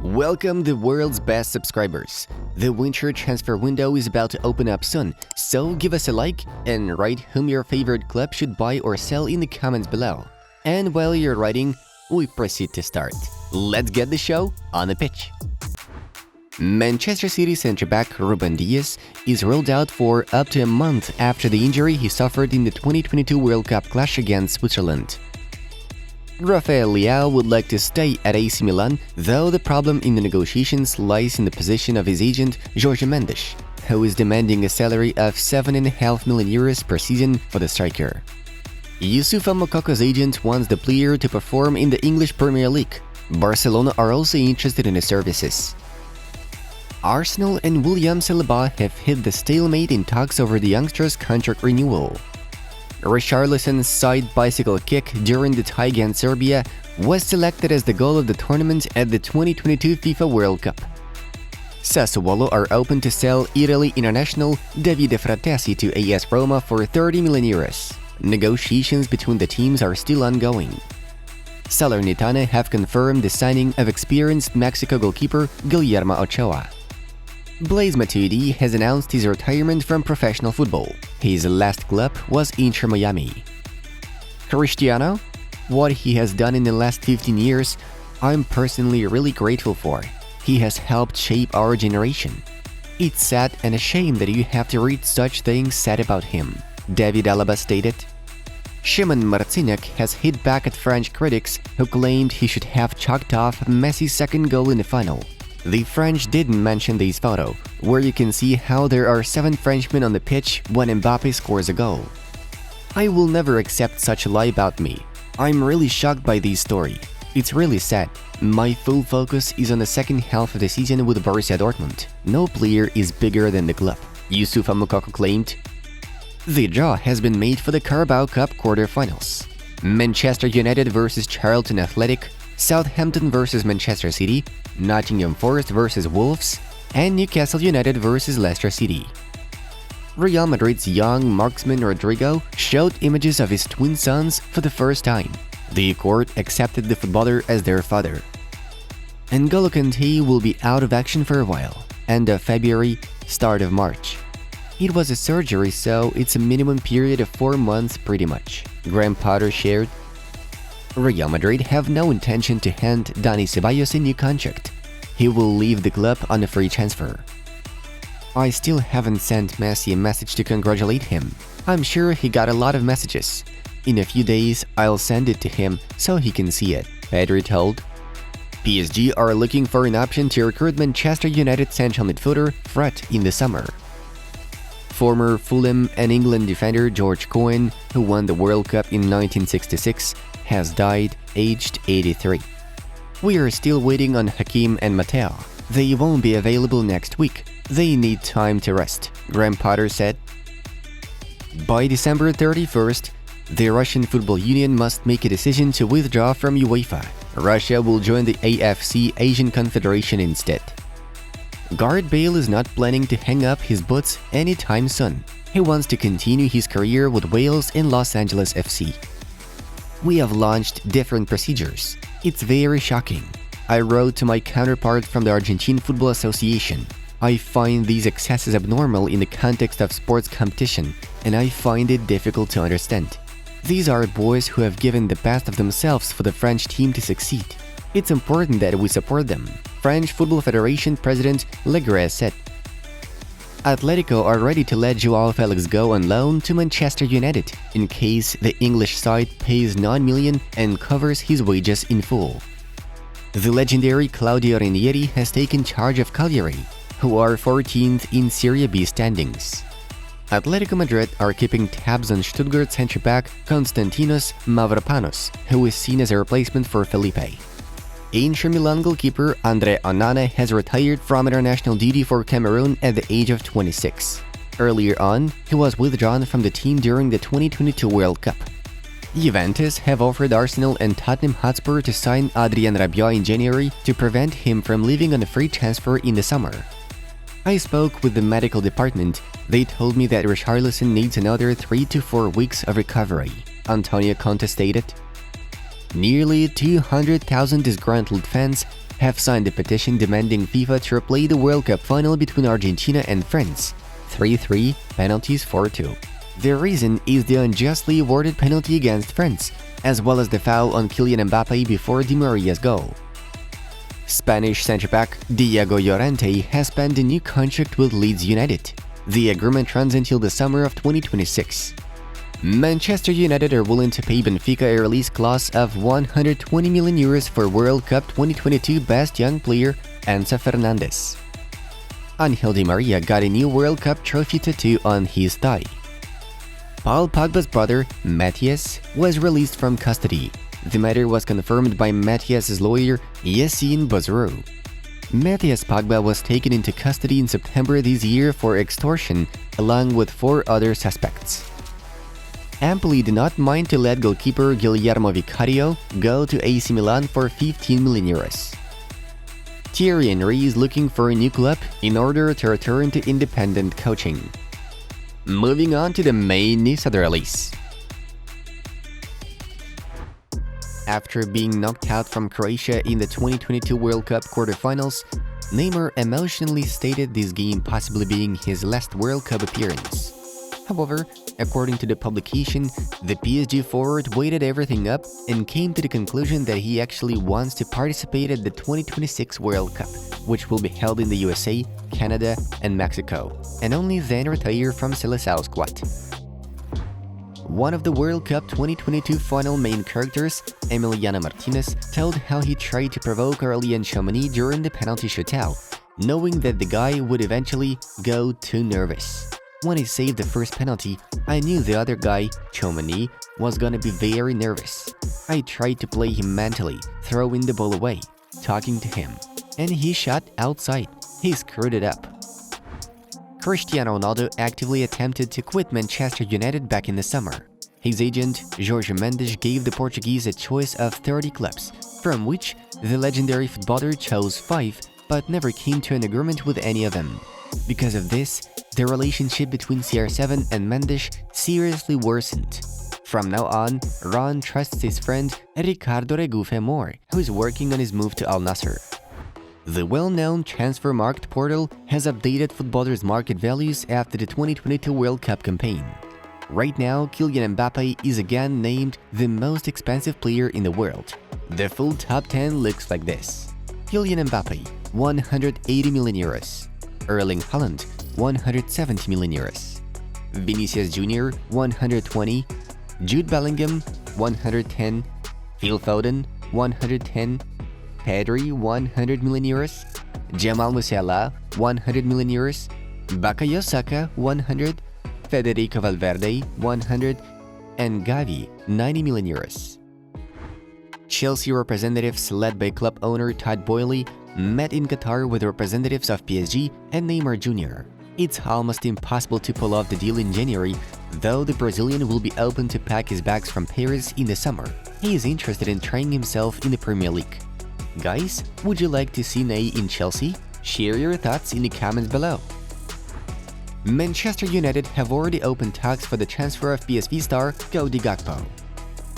Welcome the world's best subscribers. The winter transfer window is about to open up soon, so give us a like and write whom your favorite club should buy or sell in the comments below. And while you're writing, we proceed to start. Let's get the show on the pitch. Manchester City centre-back Ruben Dias is ruled out for up to a month after the injury he suffered in the 2022 World Cup clash against Switzerland. Rafael Leao would like to stay at AC Milan, though the problem in the negotiations lies in the position of his agent Jorge Mendes, who is demanding a salary of €7.5 million per season for the striker. Youssoufa Moukokko's agent wants the player to perform in the English Premier League. Barcelona are also interested in his services. Arsenal and William Saliba have hit the stalemate in talks over the youngster's contract renewal. Richarlison's side bicycle kick during the tie against Serbia was selected as the goal of the tournament at the 2022 FIFA World Cup. Sassuolo are open to sell Italy international Davide Fratesi to AS Roma for €30 million. Negotiations between the teams are still ongoing. Salernitana have confirmed the signing of experienced Mexico goalkeeper Guillermo Ochoa. Blaise Matuidi has announced his retirement from professional football. His last club was Inter Miami. Cristiano? What he has done in the last 15 years, I'm personally really grateful for. He has helped shape our generation. It's sad and a shame that you have to read such things said about him, David Alaba stated. Shimon Marciniak has hit back at French critics who claimed he should have chalked off Messi's second goal in the final. The French didn't mention this photo, where you can see how there are 7 Frenchmen on the pitch when Mbappe scores a goal. I will never accept such a lie about me. I'm really shocked by this story. It's really sad. My full focus is on the second half of the season with Borussia Dortmund. No player is bigger than the club, Youssoufa Moukokko claimed. The draw has been made for the Carabao Cup quarter-finals. Manchester United vs Charlton Athletic, Southampton vs Manchester City, Nottingham Forest vs Wolves, and Newcastle United vs Leicester City. Real Madrid's young marksman Rodrigo showed images of his twin sons for the first time. The court accepted the footballer as their father. N'Golo Kanté will be out of action for a while, end of February, start of March. It was a surgery, so it's a minimum period of 4 months pretty much, Graham Potter shared. Real Madrid have no intention to hand Dani Ceballos a new contract. He will leave the club on a free transfer. I still haven't sent Messi a message to congratulate him. I'm sure he got a lot of messages. In a few days, I'll send it to him so he can see it, Pedri told. PSG are looking for an option to recruit Manchester United central midfielder Fred in the summer. Former Fulham and England defender George Cohen, who won the World Cup in 1966, has died aged 83. We are still waiting on Hakim and Mateo. They won't be available next week. They need time to rest, Graham Potter said. By December 31st, the Russian Football Union must make a decision to withdraw from UEFA. Russia will join the AFC Asian Confederation instead. Gareth Bale is not planning to hang up his boots anytime soon. He wants to continue his career with Wales and Los Angeles FC. We have launched different procedures. It's very shocking. I wrote to my counterpart from the Argentine Football Association. I find these excesses abnormal in the context of sports competition, and I find it difficult to understand. These are boys who have given the best of themselves for the French team to succeed. It's important that we support them, French Football Federation President Legret said. Atletico are ready to let Joao Felix go on loan to Manchester United in case the English side pays $9 million and covers his wages in full. The legendary Claudio Ranieri has taken charge of Cagliari, who are 14th in Serie B standings. Atletico Madrid are keeping tabs on Stuttgart centre-back Konstantinos Mavropanos, who is seen as a replacement for Felipe. Inter Milan goalkeeper Andre Onana has retired from international duty for Cameroon at the age of 26. Earlier on, he was withdrawn from the team during the 2022 World Cup. Juventus have offered Arsenal and Tottenham Hotspur to sign Adrien Rabiot in January to prevent him from leaving on a free transfer in the summer. I spoke with the medical department. They told me that Richarlison needs another 3 to 4 weeks of recovery, Antonio Conte stated. Nearly 200,000 disgruntled fans have signed a petition demanding FIFA to replay the World Cup final between Argentina and France, 3-3, penalties 4-2. The reason is the unjustly awarded penalty against France, as well as the foul on Kylian Mbappe before Di Maria's goal. Spanish centre-back Diego Llorente has signed a new contract with Leeds United. The agreement runs until the summer of 2026. Manchester United are willing to pay Benfica a release clause of €120 million for World Cup 2022 Best Young Player Enzo Fernandez. Angel Di Maria got a new World Cup trophy tattoo on his thigh. Paul Pogba's brother, Matthias, was released from custody. The matter was confirmed by Matthias' lawyer, Yassine Bozrou. Matthias Pogba was taken into custody in September this year for extortion, along with 4 other suspects. Empoli did not mind to let goalkeeper Guillermo Vicario go to AC Milan for €15 million. Thierry Henry is looking for a new club in order to return to independent coaching. Moving on to the main news of the release. After being knocked out from Croatia in the 2022 World Cup quarterfinals, Neymar emotionally stated this game possibly being his last World Cup appearance. However, according to the publication, the PSG forward weighed everything up and came to the conclusion that he actually wants to participate at the 2026 World Cup, which will be held in the USA, Canada, and Mexico, and only then retire from Seleção squad. One of the World Cup 2022 final main characters, Emiliano Martinez, told how he tried to provoke Aurélien Tchouaméni during the penalty shootout, knowing that the guy would eventually go too nervous. When I saved the first penalty, I knew the other guy, Tchouaméni, was gonna be very nervous. I tried to play him mentally, throwing the ball away, talking to him, and he shot outside. He screwed it up. Cristiano Ronaldo actively attempted to quit Manchester United back in the summer. His agent, Jorge Mendes, gave the Portuguese a choice of 30 clubs, from which the legendary footballer chose 5, but never came to an agreement with any of them. Because of this, the relationship between CR7 and Mendes seriously worsened. From now on, Ron trusts his friend Ricardo Regufe more, who is working on his move to Al Nassr. The well-known Transfermarkt portal has updated footballers' market values after the 2022 World Cup campaign. Right now, Kylian Mbappe is again named the most expensive player in the world. The full top 10 looks like this: Kylian Mbappe, €180 million; Erling Haaland, €170 million; Vinicius Jr., €120; Jude Bellingham, €110; Phil Foden, €110; Pedri, €100 million; Jamal Musiala, €100 million; Bukayo Saka, €100; Federico Valverde, €100; and Gavi, €90 million. Chelsea representatives led by club owner Todd Boehly met in Qatar with representatives of PSG and Neymar Jr. It's almost impossible to pull off the deal in January, though the Brazilian will be open to pack his bags from Paris in the summer. He is interested in trying himself in the Premier League. Guys, would you like to see Ney in Chelsea? Share your thoughts in the comments below. Manchester United have already opened talks for the transfer of PSV star Cody Gakpo.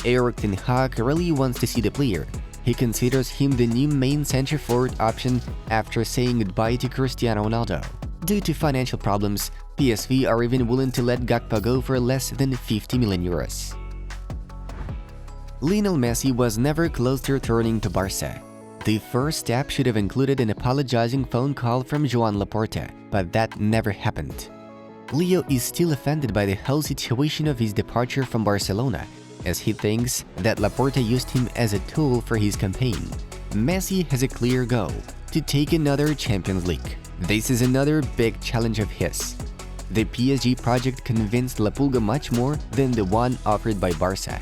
Erik Ten Hag really wants to see the player. He considers him the new main centre-forward option after saying goodbye to Cristiano Ronaldo. Due to financial problems, PSV are even willing to let Gakpo go for less than €50 million. Lionel Messi was never close to returning to Barca. The first step should have included an apologizing phone call from Joan LAPORTA, but that never happened. Leo is still offended by the whole situation of his departure from Barcelona, as he thinks that LAPORTA used him as a tool for his campaign. Messi has a clear goal: to take another Champions League. This is another big challenge of his. The PSG project convinced La Pulga much more than the one offered by Barca.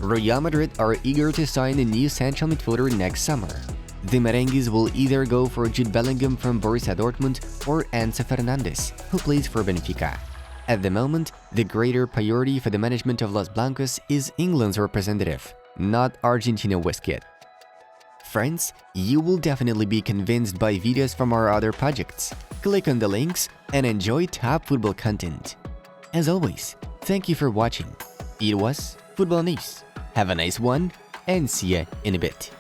Real Madrid are eager to sign a new central midfielder next summer. The Merengues will either go for Jude Bellingham from Borussia Dortmund or Enzo Fernandez, who plays for Benfica. At the moment, the greater priority for the management of Los Blancos is England's representative, not Argentina Wizkid. Friends, you will definitely be convinced by videos from our other projects. Click on the links and enjoy top football content. As always, thank you for watching. It was Football News. Have a nice one, and see ya in a bit.